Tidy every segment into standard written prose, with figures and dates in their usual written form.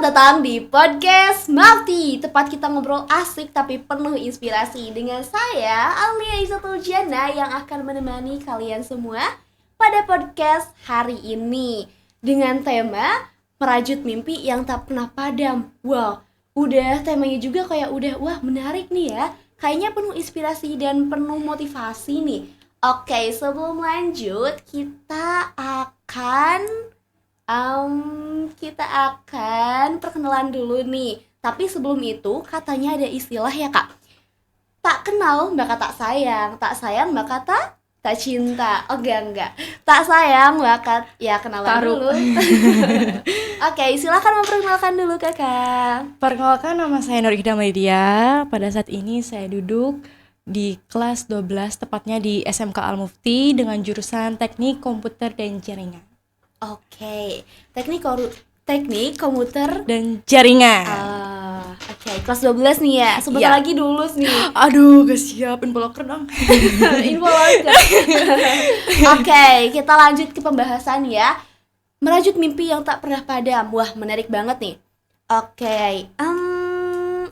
Selamat datang di podcast Mafti, tempat kita ngobrol asik tapi penuh inspirasi dengan saya, Alia Izatul Jana, yang akan menemani kalian semua pada podcast hari ini dengan tema merajut mimpi yang tak pernah padam. Wow, udah temanya juga kayak wah menarik nih ya. Kayaknya penuh inspirasi dan penuh motivasi nih. Oke, sebelum lanjut kita akan perkenalan dulu nih. Tapi sebelum itu katanya ada istilah ya kak. Tak kenal maka tak sayang maka tak cinta. Oh enggak. Tak sayang maka ya kenalan Taruh. dulu. Oke, silakan memperkenalkan dulu kakak. Perkenalkan, nama saya Nur Ida Media. Pada saat ini saya duduk di kelas 12, tepatnya di SMK Al-Mufti dengan jurusan Teknik Komputer dan Jaringan. Oke, teknik komputer Dan jaringan. Oke, kelas 12 nih ya. Sebentar Iya. lagi lulus nih. Aduh, gak siap, info loker dong. Info loker. Oke, kita lanjut ke pembahasan ya. Merajut mimpi yang tak pernah padam. Wah, menarik banget nih. Oke,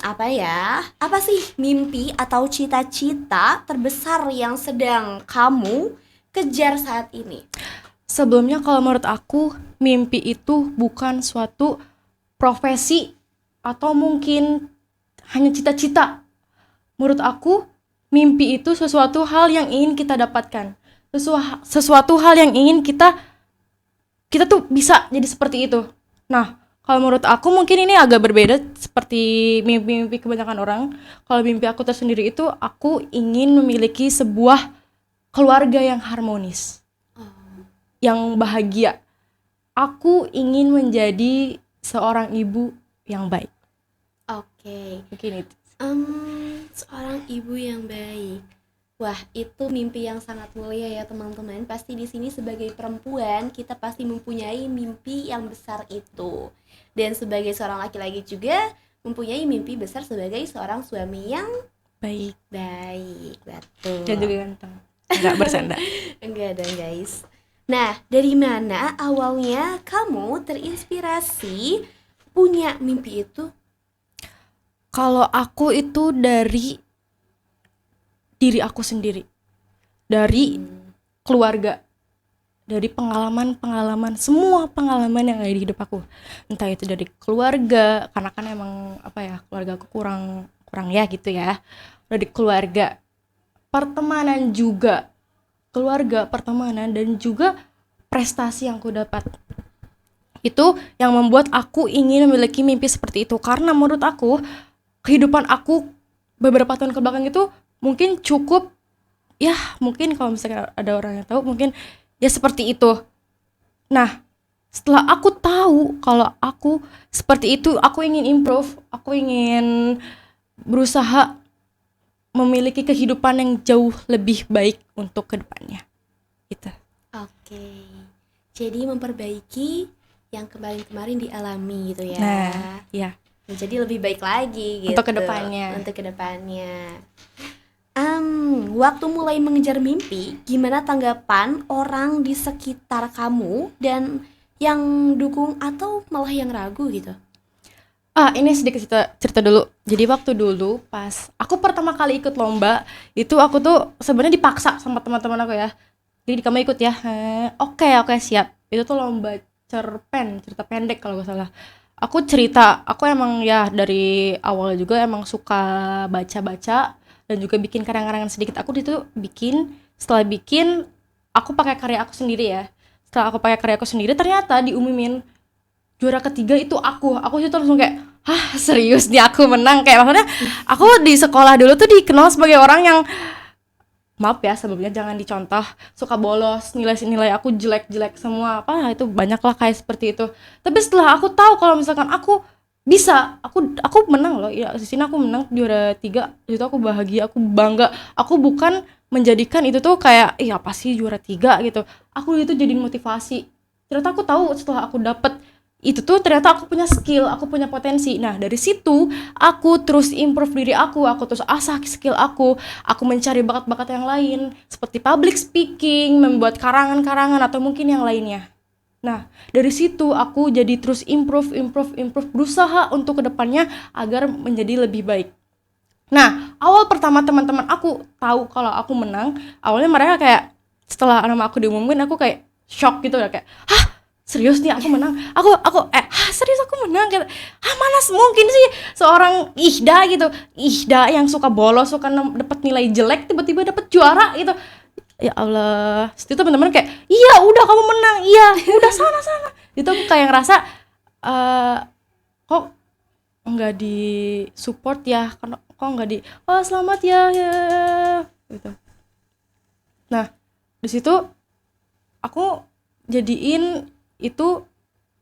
apa ya? Apa sih mimpi atau cita-cita terbesar yang sedang kamu kejar saat ini? Sebelumnya kalau menurut aku, mimpi itu bukan suatu profesi atau mungkin hanya cita-cita. Menurut aku, mimpi itu sesuatu hal yang ingin kita dapatkan. Sesuatu hal yang ingin kita tuh bisa jadi seperti itu. Nah, kalau menurut aku mungkin ini agak berbeda seperti mimpi-mimpi kebanyakan orang. Kalau mimpi aku tersendiri itu, aku ingin memiliki sebuah keluarga yang harmonis, yang bahagia. Aku ingin menjadi seorang ibu yang baik. Oke. Mungkin itu. Seorang ibu yang baik. Wah, itu mimpi yang sangat mulia ya teman-teman. Pasti di sini sebagai perempuan kita pasti mempunyai mimpi yang besar itu. Dan sebagai seorang laki-laki juga mempunyai mimpi besar sebagai seorang suami yang Baik. betul. Dan juga ganteng. Enggak bersanda. Enggak dong guys. Nah, dari mana awalnya kamu terinspirasi punya mimpi itu? Kalau aku itu dari diri aku sendiri, dari keluarga, dari pengalaman, semua pengalaman yang ada di hidup aku. Entah itu dari keluarga, karena kan emang keluarga aku kurang ya gitu ya. Dari keluarga, pertemanan juga, pertemanan dan juga prestasi yang aku dapat. Itu yang membuat aku ingin memiliki mimpi seperti itu, karena menurut aku kehidupan aku beberapa tahun ke belakang itu mungkin cukup ya, mungkin kalau misalnya ada orang yang tahu mungkin ya seperti itu. Nah, setelah aku tahu kalau aku seperti itu, aku ingin improve, aku ingin berusaha memiliki kehidupan yang jauh lebih baik untuk kedepannya gitu. Oke. Jadi memperbaiki yang kemarin-kemarin dialami gitu ya. Nah, ya. Menjadi lebih baik lagi gitu. Untuk kedepannya. Waktu mulai mengejar mimpi, gimana tanggapan orang di sekitar kamu dan yang dukung atau malah yang ragu gitu? Ini sedikit cerita dulu. Jadi waktu dulu pas aku pertama kali ikut lomba, itu aku tuh sebenarnya dipaksa sama teman-teman aku ya. Jadi kamu ikut ya. Oke, siap. Itu tuh lomba cerita pendek kalau gak salah. Aku emang ya dari awal juga emang suka baca-baca dan juga bikin karang-karangan sedikit. Aku itu setelah bikin aku pakai karya aku sendiri ya. Setelah aku pakai karya aku sendiri, ternyata diumumin juara ketiga itu aku itu langsung kayak, serius nih aku menang. Kayak maksudnya aku di sekolah dulu tuh dikenal sebagai orang yang, maaf ya sebelumnya jangan dicontoh, suka bolos, nilai aku jelek semua, itu banyak lah kayak seperti itu. Tapi setelah aku tahu kalau misalkan aku bisa, aku menang loh ya, di sini aku menang juara 3, itu aku bahagia, aku bangga. Aku bukan menjadikan itu tuh kayak apa sih juara 3 gitu. Aku itu jadi motivasi. Ternyata aku tahu setelah aku dapet itu tuh ternyata aku punya skill, aku punya potensi. Nah dari situ aku terus improve diri aku terus asah skill aku mencari bakat-bakat yang lain seperti public speaking, membuat karangan-karangan atau mungkin yang lainnya Nah, dari situ aku jadi terus improve, berusaha untuk kedepannya agar menjadi lebih baik. Nah, awal pertama teman-teman aku tahu kalau aku menang, awalnya mereka kayak setelah nama aku diumumin aku kayak shock gitu ya, kayak, "Hah, serius nih aku menang?" Serius aku menang?" Kayak, mana mungkin sih seorang Ihda gitu. Ihda yang suka bolos, suka dapat nilai jelek tiba-tiba dapat juara gitu. Ya Allah, itu teman-teman kayak, "Iya, udah kamu menang. Iya, udah sana." Itu aku kayak ngerasa kok nggak di support ya, karena kok nggak di, "Oh, selamat ya, ya." Gitu. Nah, di situ aku jadiin itu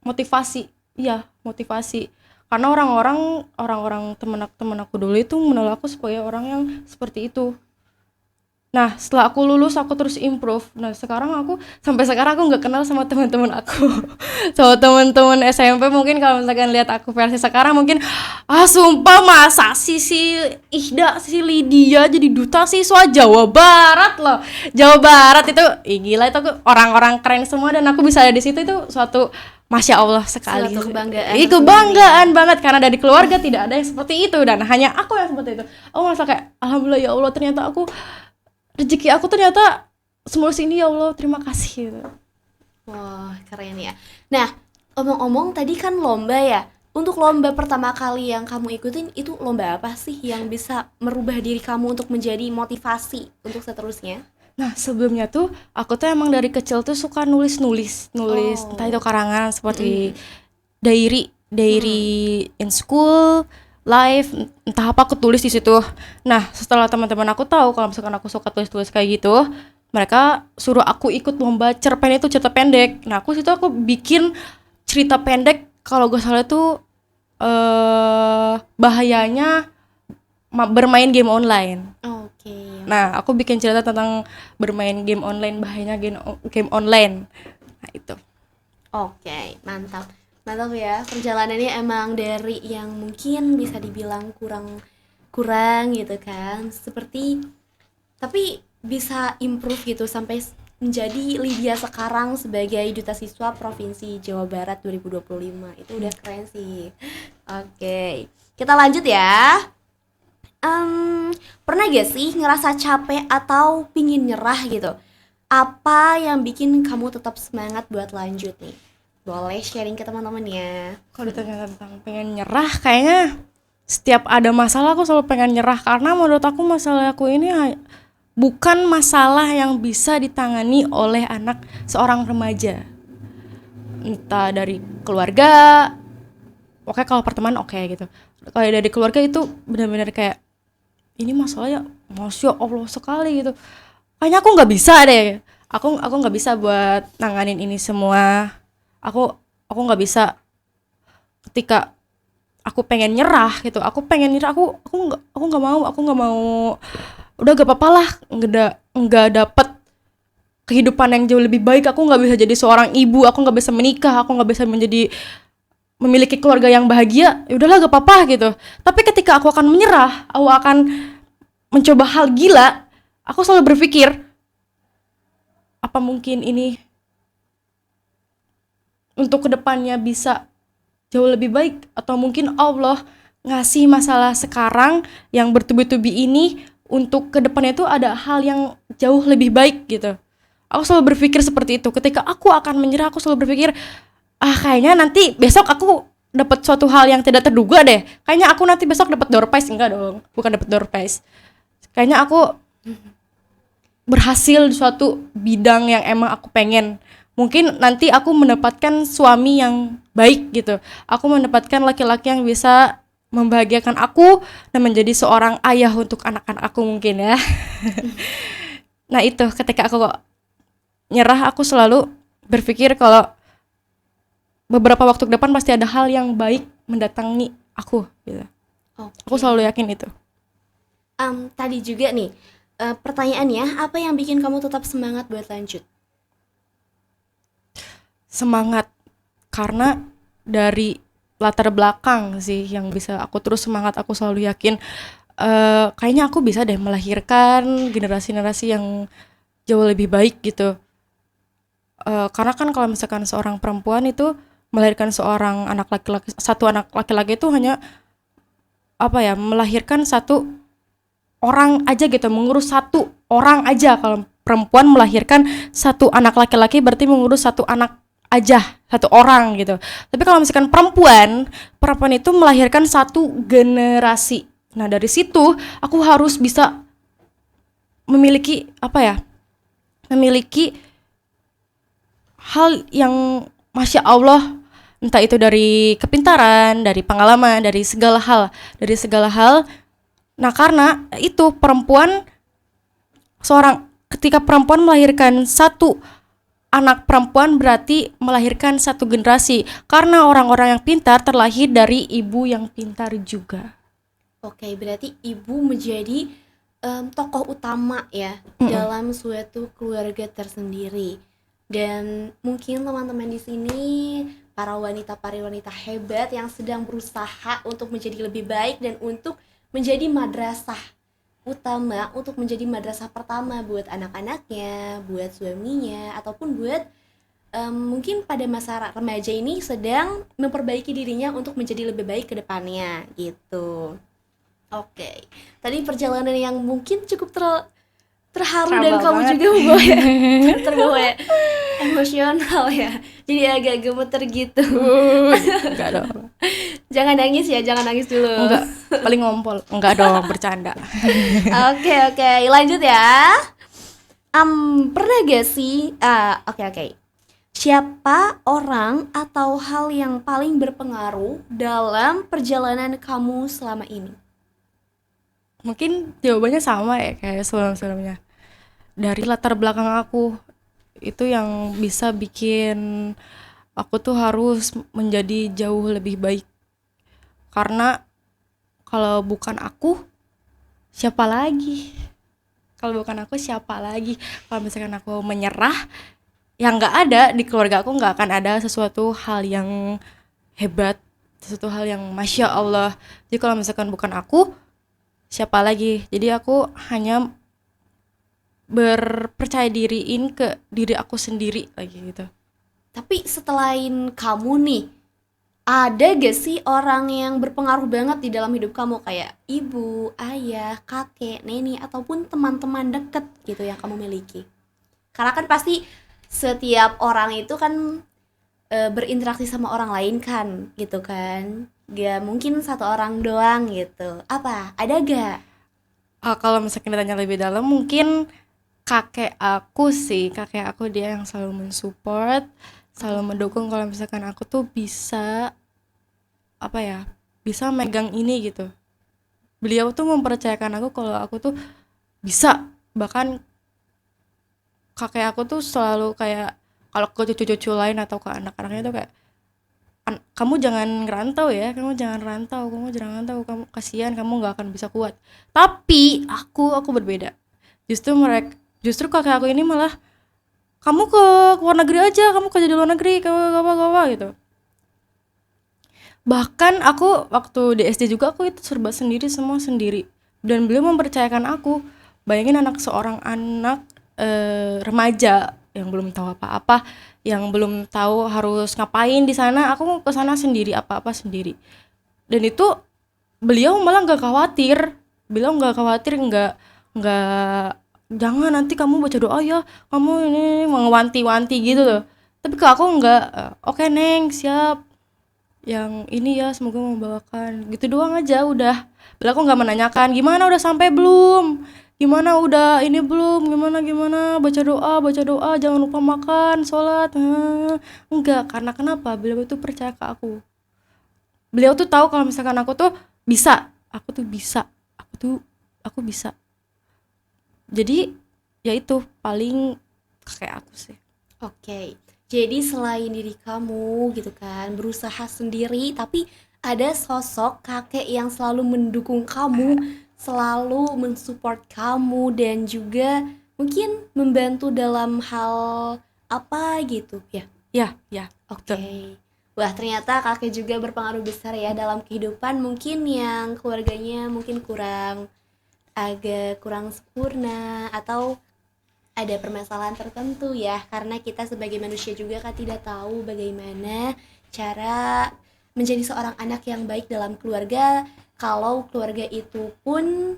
motivasi. Iya, motivasi. Karena orang-orang teman aku dulu itu menolak aku sebagai orang yang seperti itu. Nah, setelah aku lulus aku terus improve. Nah, sampai sekarang aku nggak kenal sama teman-teman aku. Sama teman-teman SMP mungkin kalau misalkan lihat aku versi sekarang mungkin, sumpah masa sih si Ihda, si Lydia jadi duta siswa Jawa Barat loh. Jawa Barat itu gila, itu orang-orang keren semua dan aku bisa ada di situ, itu suatu Masya Allah sekali. Suatu kebanggaan. Kebanggaan banget karena dari keluarga tidak ada yang seperti itu dan hanya aku yang seperti itu. Aku merasa kayak alhamdulillah ya Allah, ternyata rezeki aku ternyata semulus ini, ya Allah, terima kasih gitu. Wah, keren ya. Nah, omong-omong tadi kan lomba ya. Untuk lomba pertama kali yang kamu ikutin itu lomba apa sih yang bisa merubah diri kamu untuk menjadi motivasi untuk seterusnya? Nah, sebelumnya tuh aku tuh emang dari kecil tuh suka nulis entah itu karangan seperti diary in school, live, entah apa aku tulis di situ. Nah, setelah teman-teman aku tahu kalau misalkan aku suka tulis-tulis kayak gitu, mereka suruh aku ikut lomba cerpen, itu cerita pendek. Nah, aku bikin cerita pendek, kalau gak salah itu bahayanya bermain game online. Oke. Nah, aku bikin cerita tentang bermain game online, bahayanya game online. Nah, itu. Oke, mantap ya. Perjalanannya emang dari yang mungkin bisa dibilang kurang gitu kan, tapi bisa improve gitu sampai menjadi Lydia sekarang sebagai duta siswa Provinsi Jawa Barat 2025. Itu udah keren sih. Oke, kita lanjut ya. Pernah gak sih ngerasa capek atau pingin nyerah gitu? Apa yang bikin kamu tetap semangat buat lanjut nih? Boleh sharing ke teman-teman ya. Kalau ditanya tentang pengen nyerah, kayaknya setiap ada masalah aku selalu pengen nyerah, karena menurut aku masalah aku ini bukan masalah yang bisa ditangani oleh seorang remaja. Entah dari keluarga, oke, kalau pertemanan oke gitu. Kalau dari keluarga itu benar-benar kayak, ini masalahnya Masya Allah sekali gitu. Kayaknya aku nggak bisa deh. Aku nggak bisa buat nanganin ini semua. Aku nggak bisa. Ketika aku pengen nyerah gitu, aku nggak mau. Udah gak apa-apa lah, nggak dapet kehidupan yang jauh lebih baik. Aku nggak bisa jadi seorang ibu, aku nggak bisa menikah, aku nggak bisa memiliki keluarga yang bahagia. Ya udahlah, gak apa-apa gitu. Tapi ketika aku akan menyerah, aku akan mencoba hal gila, aku selalu berpikir, apa mungkin ini untuk kedepannya bisa jauh lebih baik, atau mungkin Allah ngasih masalah sekarang yang bertubi-tubi ini untuk kedepannya itu ada hal yang jauh lebih baik gitu. Aku selalu berpikir seperti itu. Ketika aku akan menyerah, aku selalu berpikir, kayaknya nanti besok aku dapat suatu hal yang tidak terduga deh. Kayaknya aku nanti besok dapat door prize. Enggak dong, bukan dapat door prize. Kayaknya aku berhasil di suatu bidang yang emang aku pengen. Mungkin nanti aku mendapatkan suami yang baik gitu. Aku mendapatkan laki-laki yang bisa membahagiakan aku dan menjadi seorang ayah untuk anak-anak aku mungkin ya. Nah itu, ketika aku nyerah, aku selalu berpikir kalau beberapa waktu ke depan pasti ada hal yang baik mendatangi aku gitu. Okay. Aku selalu yakin itu. Tadi juga nih pertanyaannya, apa yang bikin kamu tetap semangat buat lanjut? Semangat karena dari latar belakang sih yang bisa aku terus semangat. Aku selalu yakin kayaknya aku bisa deh melahirkan generasi-generasi yang jauh lebih baik gitu. Karena kan kalau misalkan seorang perempuan itu melahirkan seorang anak laki-laki, satu anak laki-laki itu hanya apa ya, melahirkan satu orang aja gitu, mengurus satu orang aja. Kalau perempuan melahirkan satu anak laki-laki berarti mengurus satu anak aja, satu orang gitu. Tapi kalau misalkan perempuan itu melahirkan satu generasi. Nah dari situ aku harus bisa memiliki apa ya, memiliki hal yang masya Allah, entah itu dari kepintaran, dari pengalaman, dari segala hal. Nah karena itu ketika perempuan melahirkan satu anak perempuan berarti melahirkan satu generasi, karena orang-orang yang pintar terlahir dari ibu yang pintar juga. Oke, berarti ibu menjadi tokoh utama ya dalam suatu keluarga tersendiri. Dan mungkin teman-teman di sini para wanita hebat yang sedang berusaha untuk menjadi lebih baik dan untuk menjadi madrasah utama, untuk menjadi madrasah pertama buat anak-anaknya, buat suaminya, ataupun buat mungkin pada masa remaja ini sedang memperbaiki dirinya untuk menjadi lebih baik ke depannya gitu. Oke, tadi perjalanan yang mungkin cukup terharu dan Trouble kamu banget. juga membawa ya, terbawa ya, emosional ya, jadi agak gemeter gitu. Enggak dong. Jangan nangis ya, jangan nangis dulu. Enggak, paling ngompol. Enggak dong, bercanda. Oke, lanjut ya. Pernah gak sih? Oke. Siapa orang atau hal yang paling berpengaruh dalam perjalanan kamu selama ini? Mungkin jawabannya sama ya kayak sebelum-sebelumnya. Dari latar belakang aku, itu yang bisa bikin aku tuh harus menjadi jauh lebih baik. Karena kalau bukan aku, siapa lagi? Kalau bukan aku, siapa lagi? Kalau misalkan aku menyerah, yang nggak ada di keluarga aku, nggak akan ada sesuatu hal yang hebat, sesuatu hal yang masya Allah. Jadi kalau misalkan bukan aku, siapa lagi? Jadi aku hanya berpercaya diriin ke diri aku sendiri lagi gitu. Tapi selain kamu nih, ada gak sih orang yang berpengaruh banget di dalam hidup kamu kayak ibu, ayah, kakek, neni, ataupun teman-teman deket gitu yang kamu miliki? Karena kan pasti setiap orang itu kan berinteraksi sama orang lain kan gitu kan. Gak mungkin satu orang doang gitu. Apa? Ada gak? Kalau misalkan ditanya lebih dalam, mungkin kakek aku sih. Kakek aku dia yang selalu mensupport, selalu mendukung kalau misalkan aku tuh bisa apa ya, bisa megang ini gitu. Beliau tuh mempercayakan aku kalau aku tuh bisa. Bahkan kakek aku tuh selalu kayak kalau ke cucu-cucu lain atau ke anak-anaknya tuh kayak, kamu jangan ngerantau ya, kamu jangan rantau, kamu kasihan, kamu nggak akan bisa kuat. Tapi aku berbeda. Justru kakek aku ini malah, kamu ke luar negeri aja, kamu kerja di luar negeri, kamu apa gitu. Bahkan aku waktu di SD juga aku itu serba sendiri, semua sendiri. Dan beliau mempercayakan aku. Bayangin seorang anak remaja yang belum tahu apa-apa, yang belum tahu harus ngapain di sana, aku ke sana sendiri, apa-apa sendiri. Dan itu beliau malah nggak khawatir. Beliau nggak khawatir, nggak jangan nanti kamu baca doa ya, kamu ini wanti-wanti gitu loh. Tapi ke aku nggak, oke Neng, siap, yang ini ya semoga membawakan, gitu doang aja udah. Beliau aku nggak menanyakan gimana udah sampai belum, gimana udah ini belum, gimana baca doa, jangan lupa makan, sholat. Enggak, karena kenapa, beliau itu percaya ke aku. Beliau tuh tahu kalau misalkan aku tuh bisa, aku bisa. Jadi ya itu paling kayak aku sih. Oke, jadi selain diri kamu gitu kan berusaha sendiri, tapi ada sosok kakek yang selalu mendukung kamu, selalu mensupport kamu dan juga mungkin membantu dalam hal apa gitu ya. Ya Oke. betul. Wah, ternyata kakek juga berpengaruh besar ya dalam kehidupan mungkin yang keluarganya mungkin agak kurang sempurna atau ada permasalahan tertentu ya, karena kita sebagai manusia juga kan tidak tahu bagaimana cara menjadi seorang anak yang baik dalam keluarga kalau keluarga itu pun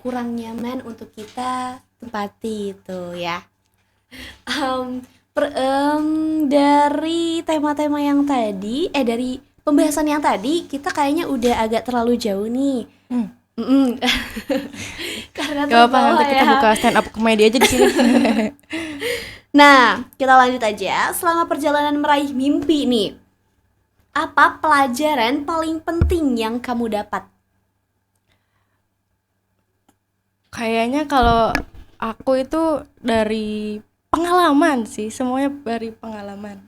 kurang nyaman untuk kita tempati itu ya. Em, dari tema-tema yang tadi, dari pembahasan yang tadi kita kayaknya udah agak terlalu jauh nih. Mm-mm. Karena Gak apa, nanti terbawa kita ya. buka stand up komedi aja di sini. Nah, kita lanjut aja. Selama perjalanan meraih mimpi nih, apa pelajaran paling penting yang kamu dapat? Kayaknya kalau aku itu dari pengalaman sih, semuanya dari pengalaman.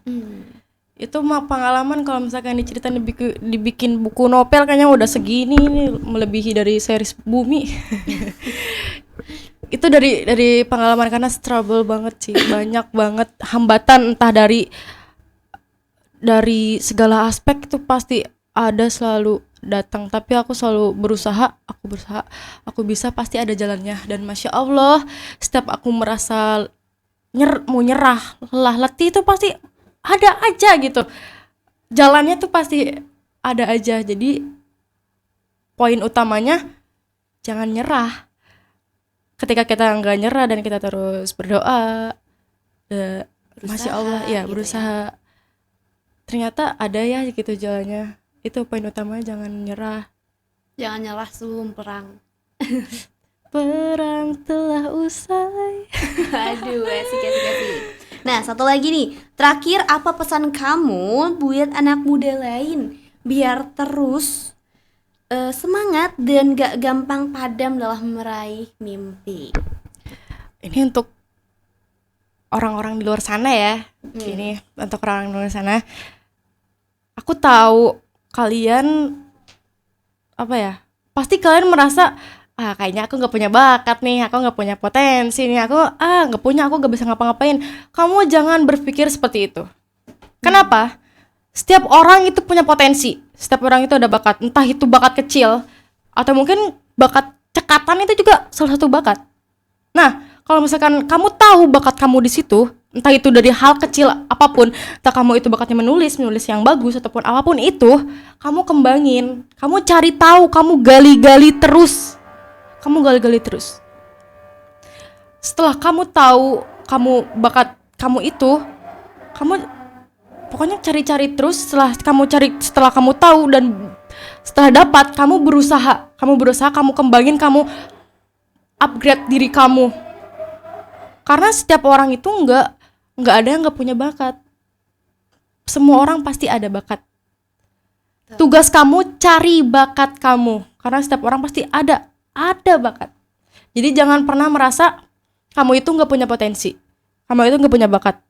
Itu mah pengalaman kalau misalkan diceritain dibikin buku novel kayaknya udah segini nih, melebihi dari series Bumi. Itu dari pengalaman karena struggle banget sih, banyak banget hambatan entah dari segala aspek itu pasti ada selalu datang, tapi aku selalu berusaha, aku bisa pasti ada jalannya. Dan masya Allah setiap aku merasa mau nyerah, lelah, letih itu pasti ada aja gitu jalannya tuh, pasti ada aja. Jadi poin utamanya jangan nyerah. Ketika kita nggak nyerah dan kita terus berdoa, masya Allah ya, gitu berusaha, ternyata ada ya gitu jalannya. Itu poin utama, jangan nyerah. Jangan nyerah sebelum perang. Perang telah usai. Aduh, asik. Nah, satu lagi nih. Terakhir, apa pesan kamu buat anak muda lain biar terus semangat dan gak gampang padam dalam meraih mimpi? Ini untuk orang-orang di luar sana ya. Ini untuk orang-orang di luar sana. Aku tahu kalian pasti kalian merasa kayaknya aku nggak punya bakat nih, aku nggak punya potensi nih, aku nggak bisa ngapa-ngapain. Kamu jangan berpikir seperti itu. Kenapa? Setiap orang itu punya potensi, setiap orang itu ada bakat, entah itu bakat kecil atau mungkin bakat cekatan, itu juga salah satu bakat. Nah, kalau misalkan kamu tahu bakat kamu di situ, entah itu dari hal kecil apapun, entah kamu itu bakatnya menulis yang bagus ataupun apapun itu, kamu kembangin, kamu cari tahu, kamu gali-gali terus. Setelah kamu tahu bakat kamu itu, kamu pokoknya cari-cari terus. Setelah kamu tahu dan setelah dapat, kamu berusaha, kamu kembangin, kamu upgrade diri kamu. Karena setiap orang itu nggak ada yang nggak punya bakat. Semua orang pasti ada bakat. Tugas kamu cari bakat kamu, karena setiap orang pasti ada bakat. Jadi jangan pernah merasa kamu itu nggak punya potensi, kamu itu nggak punya bakat.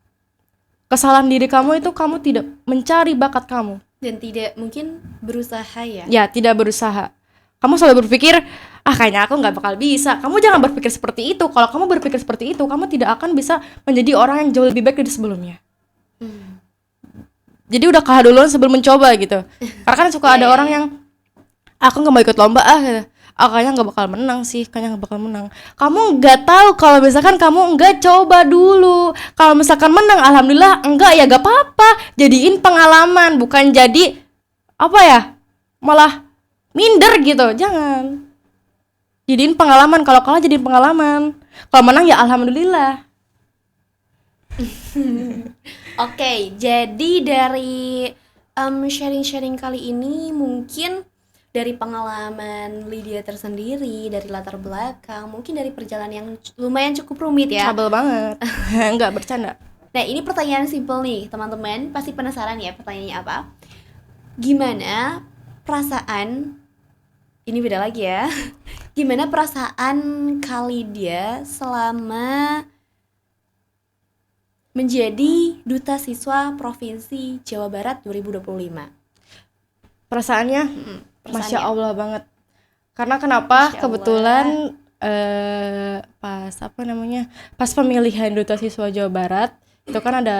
Kesalahan diri kamu itu kamu tidak mencari bakat kamu Dan tidak mungkin berusaha ya. Ya, tidak berusaha. Kamu selalu berpikir, kayaknya aku nggak bakal bisa. Kamu jangan berpikir seperti itu. Kalau kamu berpikir seperti itu, kamu tidak akan bisa menjadi orang yang jauh lebih baik dari sebelumnya. Jadi udah kalah duluan sebelum mencoba gitu. Karena kan suka ada orang yang aku nggak mau ikut lomba gitu. Kayaknya nggak bakal menang sih, Kamu nggak tahu kalau misalkan kamu nggak coba dulu. Kalau misalkan menang, alhamdulillah. Enggak ya gak apa-apa. Jadiin pengalaman, bukan jadi malah minder gitu. Jangan. Jadiin pengalaman. Kalau kalah jadiin pengalaman. Kalau menang ya alhamdulillah. Oke, jadi dari sharing-sharing kali ini mungkin dari pengalaman Lydia tersendiri, dari latar belakang, mungkin dari perjalanan yang lumayan cukup rumit ya. Trouble banget. Enggak bercanda. Nah, ini pertanyaan simple nih, teman-teman. Pasti penasaran ya pertanyaannya apa? Gimana perasaan, ini beda lagi ya. Gimana perasaan Kak Lydia selama menjadi Duta Siswa Provinsi Jawa Barat 2025? Perasaannya Masya Allah banget. Karena kenapa? Masya Kebetulan pas pemilihan Duta Siswa Jawa Barat itu kan ada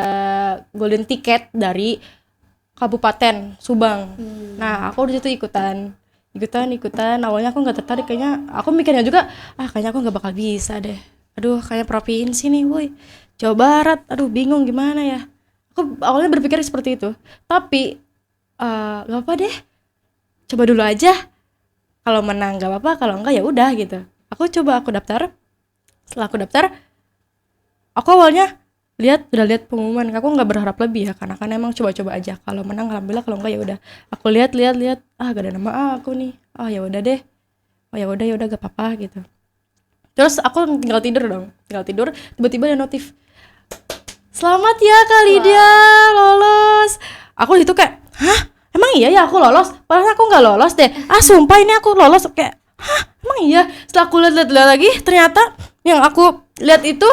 golden ticket dari Kabupaten Subang. Nah, aku di situ ikutan. Awalnya aku nggak tertarik, kayaknya aku mikirnya juga kayaknya aku nggak bakal bisa deh. aduh kayak provinsi nih woi, Jawa Barat, aduh bingung gimana ya. Aku awalnya berpikir seperti itu, tapi gak apa deh, coba dulu aja, kalau menang gak apa-apa, kalau enggak ya udah gitu. Aku daftar. Setelah aku daftar, aku awalnya udah lihat pengumuman, aku nggak berharap lebih ya, karena kan emang coba-coba aja, kalau menang alhamdulillah, kalau enggak ya udah. Aku lihat gak ada nama aku nih, ya udah deh, oh ya udah gak apa-apa gitu. Terus aku tinggal tidur, tiba-tiba ada notif, selamat ya Kak Lydia, lolos. Aku itu kayak, hah, emang iya ya aku lolos? Padahal aku nggak lolos deh. Sumpah ini aku lolos. Kayak, hah, emang iya? Setelah aku lihat lagi, ternyata yang aku lihat itu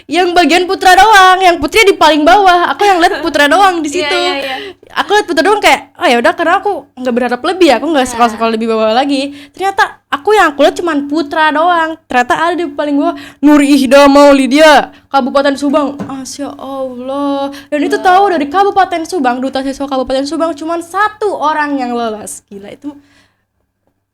yang bagian putra doang, yang putri di paling bawah. Aku yang lihat putra doang di situ. Iya. Aku lihat putra doang kayak, ya udah, karena aku nggak berharap lebih, aku nggak sekolah lebih bawah lagi. Ternyata aku lihat cuman putra doang. Ternyata ada di paling bawah, Nur Ihda Maulidia, Kabupaten Subang. Masya Allah. Dan itu tahu dari Kabupaten Subang, duta siswa Kabupaten Subang cuman 1 orang yang lolos. Gila itu.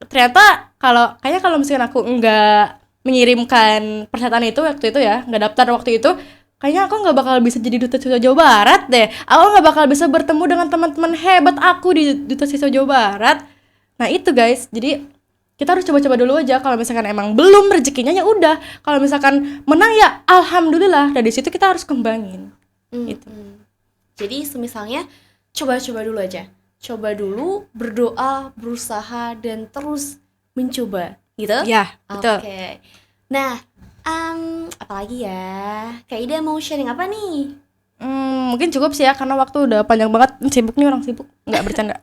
Ternyata kalau misalkan aku nggak mengirimkan persyaratan itu waktu itu ya, nggak daftar waktu itu, kayaknya aku nggak bakal bisa jadi duta siswa Jawa Barat deh. Aku nggak bakal bisa bertemu dengan teman-teman hebat aku di duta siswa Jawa Barat. Nah itu guys, jadi kita harus coba-coba dulu aja. Kalau misalkan emang belum rezekinya ya udah, kalau misalkan menang ya alhamdulillah, dari situ kita harus kembangin. Gitu. Jadi semisalnya coba-coba dulu aja, coba dulu, berdoa, berusaha, dan terus mencoba gitu Ya betul. Oke. Nah, apalagi ya, Kak Ida mau sharing apa nih? Mungkin cukup sih ya, karena waktu udah panjang banget. Sibuk nih, orang sibuk, nggak bercanda.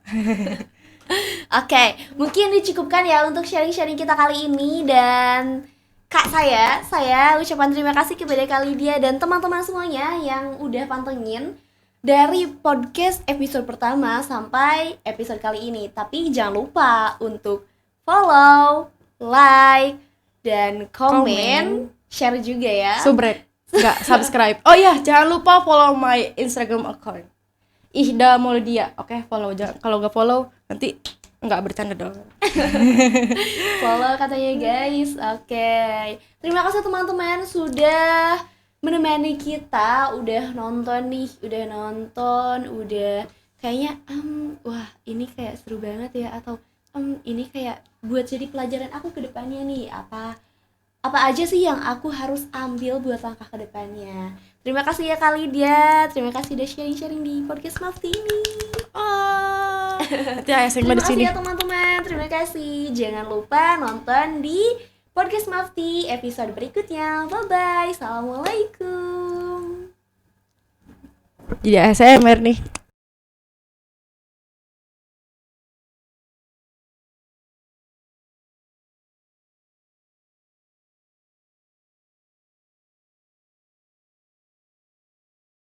Oke, mungkin dicukupkan ya untuk sharing-sharing kita kali ini. Dan Kak, saya ucapan terima kasih kepada Kak Lydia dan teman-teman semuanya yang udah pantengin dari podcast episode pertama sampai episode kali ini. Tapi jangan lupa untuk follow, like, dan komen. Share juga ya. Subrek, nggak subscribe. Oh iya, jangan lupa follow my Instagram account, Ihda Maulidia. Oke, follow. Kalau nggak follow nanti nggak bercanda dong. Follow katanya guys. Oke. Terima kasih teman-teman sudah menemani kita, udah nonton, udah kayaknya wah ini kayak seru banget ya, atau ini kayak buat jadi pelajaran aku ke depannya nih, apa aja sih yang aku harus ambil buat langkah ke depannya. Terima kasih ya Kak Lydia, terima kasih udah sharing-sharing di podcast Mafti ini. Terima kasih ya teman-teman, terima kasih. Jangan lupa nonton di podcast Mafti episode berikutnya. Bye-bye, assalamualaikum. Jadi ASMR nih.